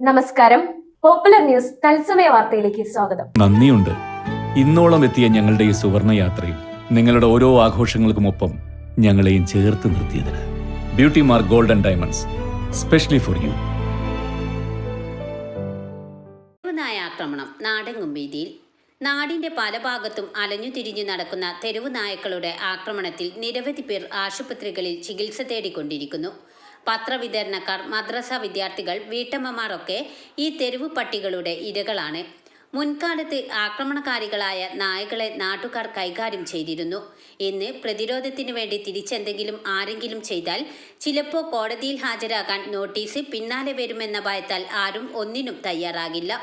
നമസ്കാരം. Popular news തത്സമയ വാർത്തയിലേക്ക് സ്വാഗതം. നന്ദിയുണ്ട്. ഇന്നോളം എത്തിയ ഞങ്ങളുടെ ഈ സുവർണ യാത്രയിൽ നിങ്ങളുടെ ഓരോ ആഘോഷങ്ങൾക്കുമൊപ്പം ഞങ്ങളെയും ചേർത്ത് നിർത്തിയതിന് beauty mark gold and diamonds specially for you. ആക്രമണം നാടെങ്ങും ഭീതിയിൽ. നാടിന്റെ പല ഭാഗത്തും അലഞ്ഞുതിരിഞ്ഞു നടക്കുന്ന തെരുവു നായ്ക്കളുടെ ആക്രമണത്തിൽ നിരവധി പേർ ആശുപത്രികളിൽ ചികിത്സ തേടിക്കൊണ്ടിരിക്കുന്നു. പത്രവിതരണക്കാർ, മദ്രസ വിദ്യാർത്ഥികൾ, വീട്ടമ്മമാർ ഒക്കെ ഈ തെരുവു പട്ടികളുടെ ഇരകളാണ്. മുൻകാലത്ത് ആക്രമണകാരികളായ നായകളെ നാട്ടുകാർ കൈകാര്യം ചെയ്തിരുന്നു. ഇന്ന് പ്രതിരോധത്തിന് വേണ്ടി തിരിച്ചെന്തെങ്കിലും ആരെങ്കിലും ചെയ്താൽ ചിലപ്പോൾ കോടതിയിൽ ഹാജരാകാൻ നോട്ടീസ് പിന്നാലെ വരുമെന്ന ഭയത്താൽ ആരും ഒന്നിനും തയ്യാറാകില്ല.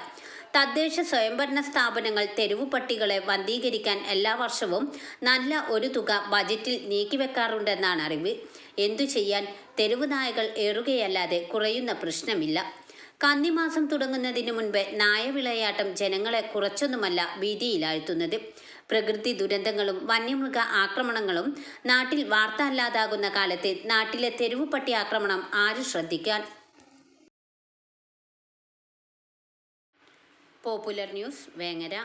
തദ്ദേശ സ്വയംഭരണ സ്ഥാപനങ്ങൾ തെരുവു പട്ടികളെ വന്ധീകരിക്കാൻ എല്ലാ വർഷവും നല്ല ഒരു തുക ബജറ്റിൽ നീക്കിവെക്കാറുണ്ടെന്നാണ് അറിവ്. എന്തു ചെയ്യാൻ, തെരുവു നായകൾ ഏറുകയല്ലാതെ കുറയുന്ന പ്രശ്നമില്ല. കന്നിമാസം തുടങ്ങുന്നതിന് മുൻപ് നായവിളയാട്ടം ജനങ്ങളെ കുറച്ചൊന്നുമല്ല ഭീതിയിലാഴ്ത്തുന്നത്. പ്രകൃതി ദുരന്തങ്ങളും വന്യമൃഗ ആക്രമണങ്ങളും നാട്ടിൽ വാർത്ത അല്ലാതാകുന്ന കാലത്ത് നാട്ടിലെ തെരുവുപട്ടി ആക്രമണം ആര് ശ്രദ്ധിക്കാൻ? Popular news, Vengara.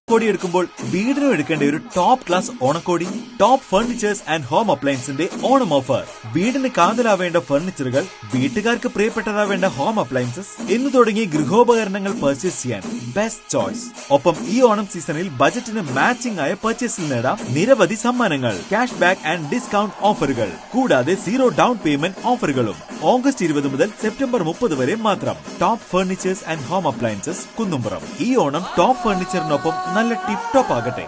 ഓണക്കോടി എടുക്കുമ്പോൾ വീടിനും എടുക്കേണ്ട ഒരു ടോപ്പ് ക്ലാസ് ഓണക്കോടി ടോപ്പ് ഫർണിച്ചേഴ്സ് ആൻഡ് ഹോം അപ്ലയൻസിന്റെ ഓണം ഓഫർ. വീടിന് കാതലാവേണ്ട ഫർണിച്ചറുകൾ, വീട്ടുകാർക്ക് പ്രിയപ്പെട്ടതാവേണ്ട ഹോം അപ്ലയൻസസ് എന്നു തുടങ്ങി ഗൃഹോപകരണങ്ങൾ പർച്ചേസ് ചെയ്യാൻ ബെസ്റ്റ് ചോയ്സ്. ഒപ്പം ഈ ഓണം സീസണിൽ ബജറ്റിന് മാച്ചിംഗ് ആയ പർച്ചേസിൽ നേടാം നിരവധി സമ്മാനങ്ങൾ, ക്യാഷ് ബാക്ക് ആൻഡ് ഡിസ്കൗണ്ട് ഓഫറുകൾ, കൂടാതെ സീറോ ഡൗൺ പേയ്മെന്റ് ഓഫറുകളും. ഓഗസ്റ്റ് 20 മുതൽ സെപ്റ്റംബർ 30 വരെ മാത്രം. Top furnitures and home appliances, Kunnumpuram. ഈ ഓണം ടോപ്പ് ഫർണിച്ചറിനൊപ്പം നല്ല ടിപ് ടോപ്പ് ആകട്ടെ.